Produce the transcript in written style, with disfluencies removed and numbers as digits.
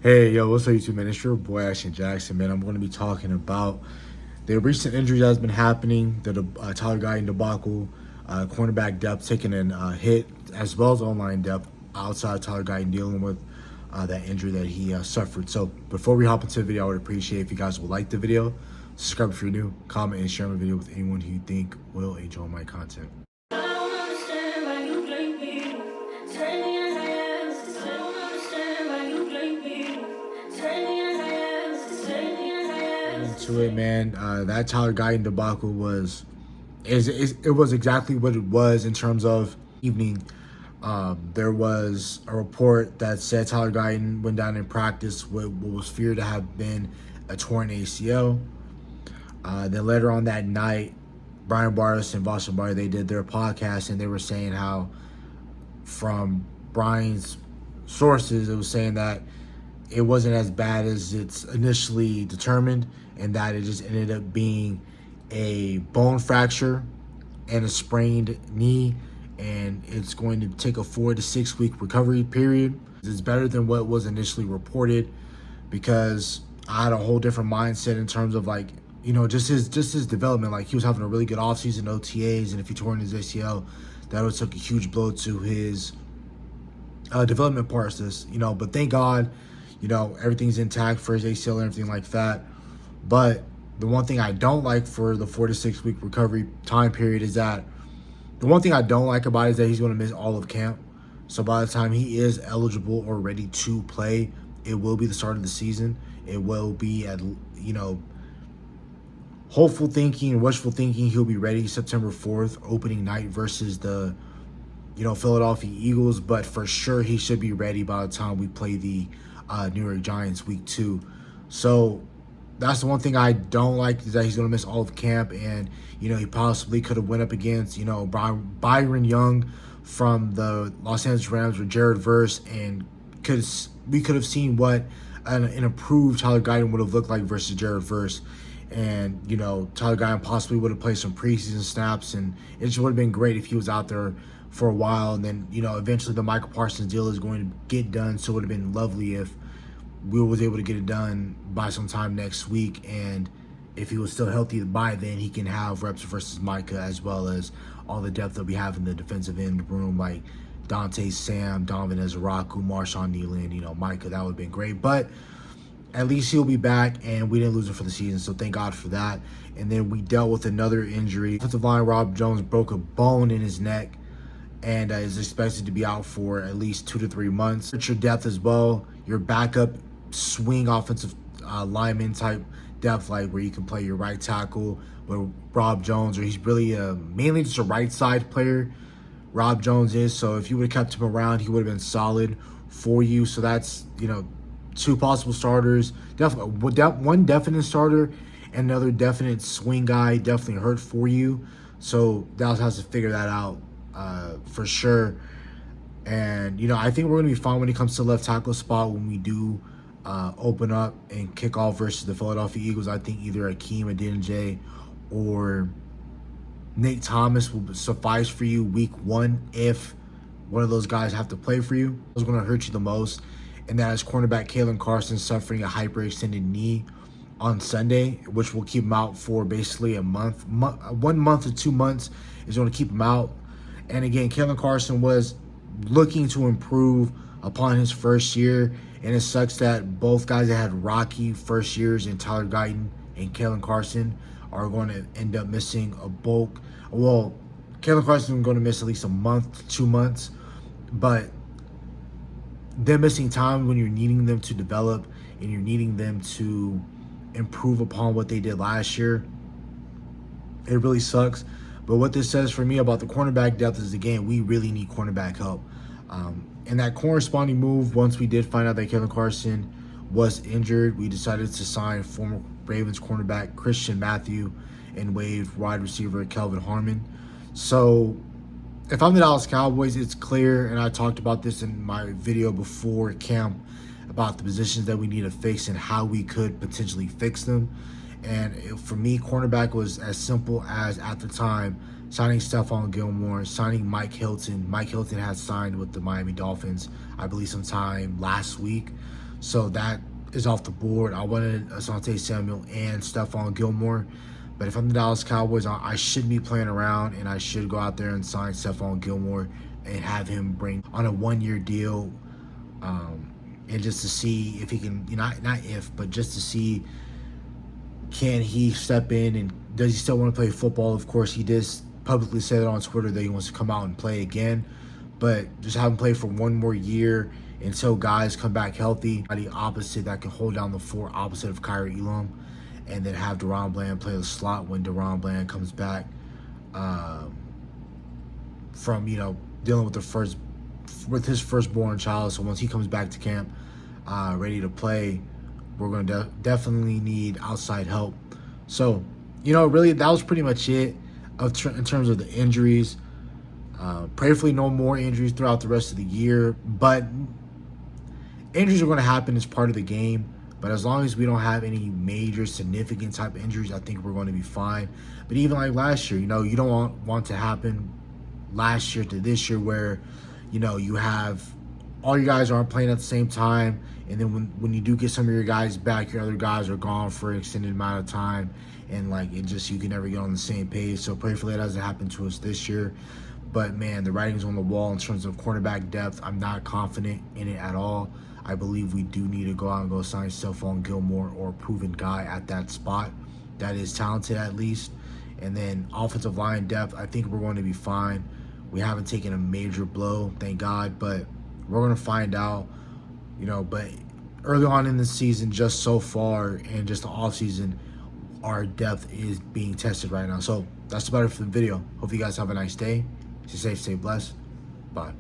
Hey, yo, what's up, YouTube, man? It's your boy, Ashton Jackson, man. I'm going to be talking about the recent injury that's been happening, the Tyler Guyton debacle, cornerback depth taking a hit, as well as online depth outside Tyler Guyton dealing with that injury that he suffered. So before we hop into the video, I would appreciate if you guys would like the video, subscribe if you're new, comment, and share my video with anyone who you think will enjoy my content. To it, man. That Tyler Guyton debacle was exactly what it was in terms of evening. There was a report that said Tyler Guyton went down in practice with what was feared to have been a torn ACL. Then later on that night, Brian Barnes and Boston Barr, they did their podcast, and they were saying how, from Brian's sources, it was saying that it wasn't as bad as it's initially determined, and that it just ended up being a bone fracture and a sprained knee, and it's going to take a 4 to 6 week recovery period. It's better than what was initially reported, because I had a whole different mindset in terms of, like, you know, just his development. Like, he was having a really good offseason OTAs, and if he tore in his ACL, that would take a huge blow to his development process, you know. But thank God, you know, everything's intact for his ACL and everything like that. But the one thing I don't like for the 4 to 6 week recovery time period is that the one thing I don't like about it is that he's going to miss all of camp. So by the time he is eligible or ready to play, it will be the start of the season. It will be at, you know, hopeful thinking, wishful thinking, he'll be ready September 4th, opening night versus the, you know, Philadelphia Eagles. But for sure, he should be ready by the time we play the New York Giants week 2. So that's the one thing I don't like, is that he's going to miss all of camp. And, you know, he possibly could have went up against, you know, Byron Young from the Los Angeles Rams or Jared Verse, and we could have seen what an improved Tyler Guyton would have looked like versus Jared Verse. And, you know, Tyler Guyton possibly would have played some preseason snaps, and it just would have been great if he was out there for a while. And then, you know, eventually the Michael Parsons deal is going to get done, so it would have been lovely if we was able to get it done by sometime next week. And if he was still healthy by then, he can have reps versus Micah, as well as all the depth that we have in the defensive end room, like Dante Sam, Donovan Ezraku, Marshawn Nealon, you know, Micah. That would have been great. But at least he'll be back, and we didn't lose him for the season, so thank God for that. And then we dealt with another injury. Offensive line Rob Jones broke a bone in his neck and is expected to be out for at least 2 to 3 months. It's your depth as well. Your backup swing offensive lineman type depth, like where you can play your right tackle with Rob Jones, or he's really mainly just a right side player, Rob Jones is. So if you would have kept him around, he would have been solid for you. So that's, you know, 2 possible starters. Definitely one definite starter and another definite swing guy definitely hurt for you. So Dallas has to figure that out for sure. And, you know, I think we're going to be fine when it comes to left tackle spot when we do open up and kick off versus the Philadelphia Eagles. I think either Akeem Adeniji or Nate Thomas will suffice for you week 1 if one of those guys have to play for you. What's going to hurt you the most, and that is cornerback Kalen Carson suffering a hyperextended knee on Sunday, which will keep him out for basically a month. 1 month to 2 months is going to keep him out. And again, Kalen Carson was looking to improve upon his first year, and it sucks that both guys that had rocky first years in Tyler Guyton and Kalen Carson are going to end up missing a bulk. Well, Kalen Carson is going to miss at least a month to 2 months, but they're missing time when you're needing them to develop and you're needing them to improve upon what they did last year. It really sucks. But what this says for me about the cornerback depth is, again, we really need cornerback help. And that corresponding move, once we did find out that Kevin Carson was injured, we decided to sign former Ravens cornerback Christian Matthew and waived wide receiver Kelvin Harmon. So if I'm the Dallas Cowboys, it's clear, and I talked about this in my video before camp, about the positions that we need to fix and how we could potentially fix them. And for me, cornerback was as simple as, at the time, signing Stephon Gilmore, signing Mike Hilton. Mike Hilton had signed with the Miami Dolphins, I believe, sometime last week. So that is off the board. I wanted Asante Samuel and Stephon Gilmore. But if I'm the Dallas Cowboys, I should be playing around, and I should go out there and sign Stephon Gilmore and have him bring on a 1-year deal, and just to see if he can, not if, but just to see, can he step in, and does he still want to play football? Of course, he did publicly say that on Twitter that he wants to come out and play again, but just have him play for 1 more year until guys come back healthy. The opposite that can hold down the fort, opposite of Kyrie Elam, and then have Deron Bland play the slot when Deron Bland comes back from dealing with his firstborn child. So once he comes back to camp ready to play, we're going to definitely need outside help. So really that was pretty much it in terms of the injuries. Prayerfully no more injuries throughout the rest of the year, but injuries are going to happen as part of the game. But as long as we don't have any major significant type of injuries, I think we're going to be fine. But even like last year, you don't want to happen last year to this year where, you have all your guys aren't playing at the same time. And then when you do get some of your guys back, your other guys are gone for an extended amount of time. And you can never get on the same page. So prayerfully that doesn't happen to us this year. But man, the writing's on the wall in terms of cornerback depth. I'm not confident in it at all. I believe we do need to go out and go sign Stephon Gilmore or a proven guy at that spot that is talented at least. And then offensive line depth, I think we're going to be fine. We haven't taken a major blow, thank God, but we're going to find out, But early on in the season, just so far, and just the offseason, our depth is being tested right now. So that's about it for the video. Hope you guys have a nice day. Stay safe, stay blessed. Bye.